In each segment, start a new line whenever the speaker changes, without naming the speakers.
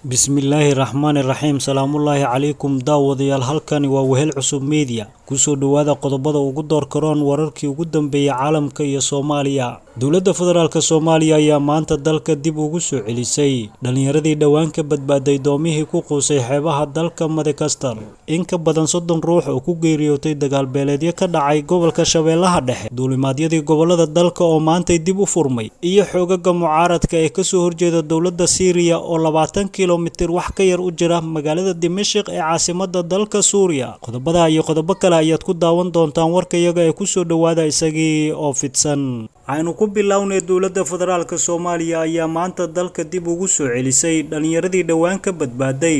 Bismillaahi Raxmaani Raxiim. Salaamullaahi calaykum daawadayaal. Halkani waa Wehel Cusub Media. Kusoo dhawaada qodobada ugu doorka roon wararkii ugu dambeeyay caalamka iyo Soomaaliya. Dowladda Federaalka Soomaaliya ayaa maanta dalka dib ugu soo celisay dhalinyaradii dhawaan ka badbaaday doomihii ku quusay xeebaha dalka Madagascar. In ka badan 30 ruux oo ku geeriyootay dagaal beeleedyo ka dhacay gobolka Shabeellaha Dhexe. Duulimaadyadii gobolada dalka oo maanta dib u furmay iyo xoogagga mucaaradka ee ka soo horjeeda dowladda Syria oo 20 kiiloomitir wax ka yar u jira magaalada Dimashq ee caasimadda dalka Suuriya. Qodobada iyo qodobo kale ayaad ku daawan doontaan warkayaga ee ku soo dhawaada isagii oo fidsan. Aynu ku bilownay dowladda Federaalka Soomaaliya ayaa maanta dalka dib ugu soo celisay dhalinyaradii dhawaan ka badbaaday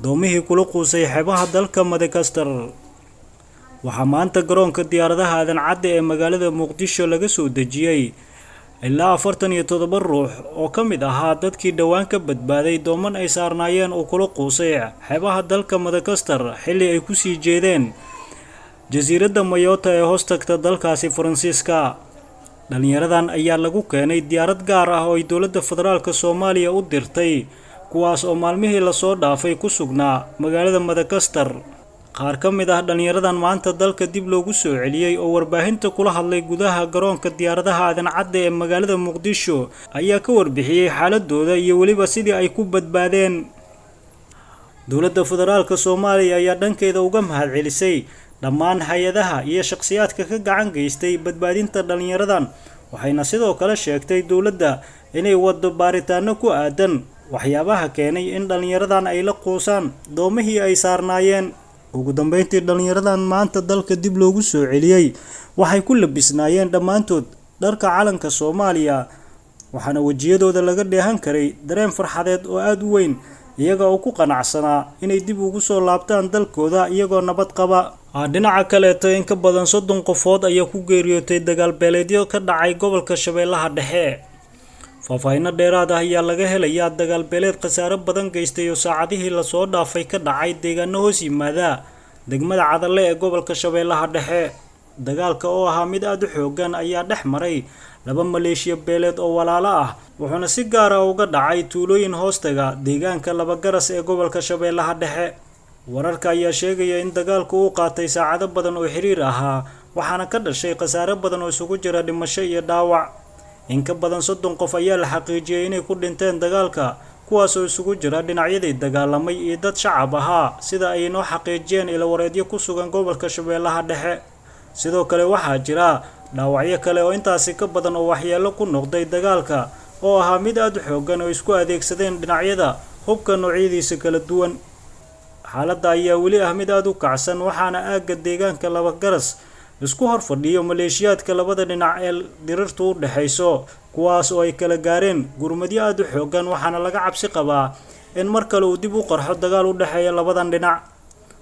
doomihii kula quusay xeebaha dalka Madagascar. Waxaa maanta garoonka diyaaradaha Aadan Cadde ee magaalada Muqdisho laga soo dejiyay ilaa 47 ruux oo ka mid ahaa dadkii dhawaan ka badbaaday dooman ay saarnaayeen oo kula quusay xeebaha dalka Madagascar xilli ay ku sii jeedeen jasiiradda Mayotte ee hoos tagta dalkaasi Faransiiska. Dhalinyaradan ayaa lagu keenay diyaarad gaar ah oo ay dowladda Federaalka Soomaaliya u dirtay kuwaas oo maalmihii la soo dhaafay ku sugnaa magaalada Madagascar. Qaar ka mid ah dhalinyaradan maanta dalka dib loogu soo celiyay oo warbaahinta kula hadlay gudaha garoonka diyaaradaha Aadan Cadde ee magaalada Muqdisho ayaa ka warbixiyay xaaladooda iyo weliba sidii ay ku badbaadeen. Dowladda Federaalka Soomaaliya ayaa dhankeeda uga mahadcelisay dhammaan hay'adaha iyo shakhsiyaadka ka gacan geystay badbaadinta dhalinyaradan, waxayna sidoo kale sheegtay dowladda inay wado baaritaano ku aadan waxyaabaha keenay in dhalinyaradan ay la quusaan doomihii ay saarnaayeen. Ugu dambeyntii dhalinyaradan maanta dalka dib loogu soo celiyay waxay ku labisnaayeen dhammaantood dharka calanka Soomaaliya, waxaana wajiyadooda laga dheehan karay dareen farxadeed oo aad u weyn iyaga oo ku qanacsanaa inay dib ugu soo laabtaan dalkooda iyagoo nabad qaba. Dhinaca kaleeto in ka badan 30 qofood ayaa ku geeriyootay dagaal beeleedyo ka dhacay gobolka Shabeellaha Dhexe. Faahfaahin dheeraad ah ayaa laga helayaa dagaal beeleed khasaare badan geystay oo saacadihii la soo dhaafay ka dhacay deegaano hoos yimaada degmada Cadalle ee gobolka Shabeellaha Dhexe. Dagaalka oo ahaa mid aad u xooggan ayaa dhex maray laba maleeshiya beeleed oo walaalo ah, wuxuuna si gaar ah uga dhacay tuulooyin hoostaga deegaanka Laba Garas ee gobolka Shabeellaha Dhexe. Wararka ayaa sheegaya in dagaalku uu qaatay saacado badan oo xiriir ahaa, waxaana ka dhashay khasaare badan oo isugu jira dhimasho iyo dhaawac. In ka badan 30 qof ayaa la xaqiijiyay inay ku dhinteen dagaalka, kuwaas oo isugu jira dhinacyadii dagaalamay iyo dad shacab ahaa, sida ay noo xaqiijiyeen ilawareedyo ku sugan gobolka Shabeellaha Dhexe. Sidoo kale waxaa jira dhaawacyo kale oo intaasi ka badan oo waxyeello ku noqday dagaalka oo ahaa mid aad u xooggan oo isku adeegsadeen dhinacyada hubka noocyadiisa kala duwan. Xaaladda ayaa weli ah mid aad u kacsan, waxaana aagga deegaanka Laba Garas isku hor fadhiyo maleeshiyaadka labada dhinac ee dirirtu u dhaxayso, kuwaas oo ay kala gaareen gurmadyo aad u xooggan, waxaana laga cabsi qabaa in mar kale uu dib u qarxo dagaal u dhaxeeya labadan dhinac.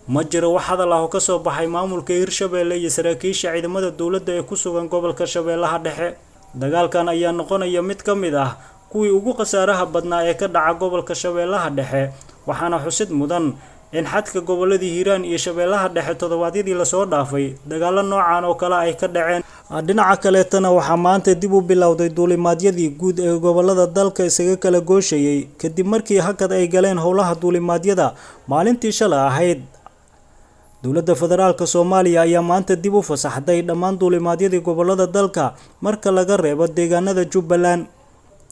Ma jiro wax hadal ah oo ka soo baxay maamulka Hirshabelle iyo saraakiisha ciidamada dowladda ee ku sugan gobolka Shabeellaha Dhexe. Dagaalkan ayaa noqonaya mid ka mid ah kuwii ugu khasaaraha badnaa ee ka dhaca gobolka Shabeellaha Dhexe, waxaana xusid mudan in xadka goboladii Hiiraan iyo Shabeellaha Dhexe toddobaadyadii la soo dhaafay dagaalo noocan oo kale ay ka dhaceen. Dhinaca kaleetana waxaa maanta dib u bilowday duulimaadyadii guud ee gobolada dalka isaga kala gooshayay kadib markii hakad ay galeen howlaha duulimaadyada maalintii shalay ahayd. Dowladda Federaalka Soomaaliya ayaa maanta dib u fasaxday dhammaan duulimaadyadii gobolada dalka marka laga reebo deegaanada Jubbaland.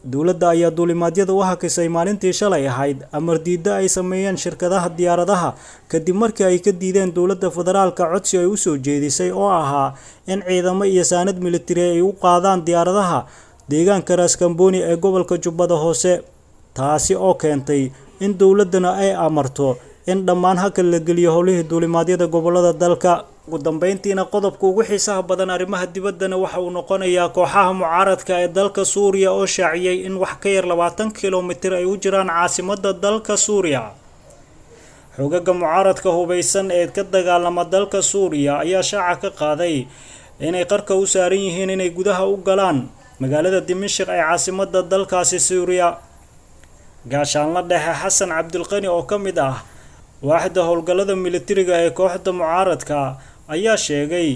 Dowladda ayaa duulimaadyada u hakisay maalintii shalay ahayd amar diidda ay sameeyeen shirkadaha diyaaradaha kadib markii ay ka diideen dowladda Federaalka codsi ay u soo jeedisay oo ahaa in ciidamo iyo saanad militari ay u qaadaan diyaaradaha deegaanka Ras Kamboni ee gobolka Jubbada Hoose, taasi oo keentay in dowladdana ay amarto in dhammaan hakad la geliyo howlihii duulimaadyada gobolada dalka. Ugu dambeyntiina qodobka ugu xiisaha badan arrimaha dibaddana waxa uu noqonayaa kooxaha mucaaradka ee dalka Suuriya oo shaaciyay in wax ka yar 20 kiiloomitir ay u jiraan caasimadda dalka Suuriya. Xoogagga mucaaradka hubeysan ee ka dagaalama dalka Suuriya ayaa shaaca ka qaaday inay qarka u saaran yihiin inay gudaha u galaan magaalada Dimashq ee caasimadda dalkaasi Suuriya. Gaashaanle Dhexe Xasan Cabdulqani oo ka mid ah waaxda howlgallada militariga ee kooxda mucaaradka ayaa sheegay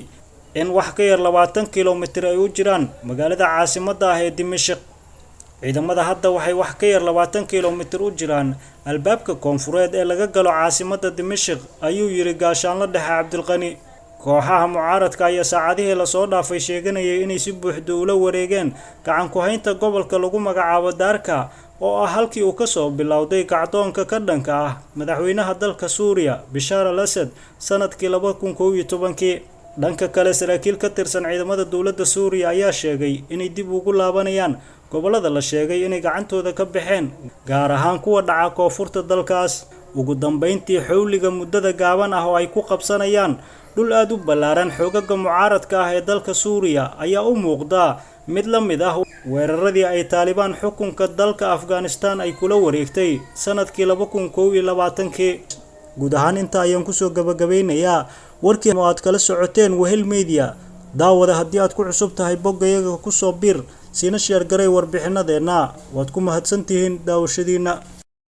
in wax ka yar 20 kiiloomitir ay u jiraan magaalada caasimadda ah ee Dimashq. ciidamada hadda waxay wax ka yar 20 kiiloomitir u jiraan albaabka koonfureed ee laga galo caasimadda Dimashq ayuu yiri gaashaanle dhexe Cabdilqani. kooxaha mucaaradka ayaa saacadihii la soo dhaafay sheeganayay inay si buuxda ula wareegeen gacan ku haynta gobolka lagu magacaabo Daarka oo ah halkii uu ka soo bilowday kacdoonka ka dhanka ah madaxweynaha dalka Suuriya Bashar al-Assad sanadkii 2011. dhanka kale saraakiil ka tirsan ciidamada dawladda Suuriya ayaa sheegay inay dib ugu laabanayaan gobolada la sheegay inay gacantooda ka baxeen gaar ahaan kuwa dhaca koonfurta dalkaas. ugu dambeyntii xawliga muddada gaaban ah oo ay ku qabsanayaan dhul aad u ballaaran xoogagga mucaaradka ah ee dalka Suuriya ayaa u muuqda mid la mid ah weeraradii ay Taliban xukunka dalka Afghanistan ay kula wareegtay sanadkii 2021. guud ahaan inta ayaan ku soo gabagabeynayaa warkii aad kala socoteen Wehel Media. daawada haddii aad ku cusub tahay boggayaga ku soo bir siina share garay warbixinadeena waad ku mahadsantihiin daawashadiina.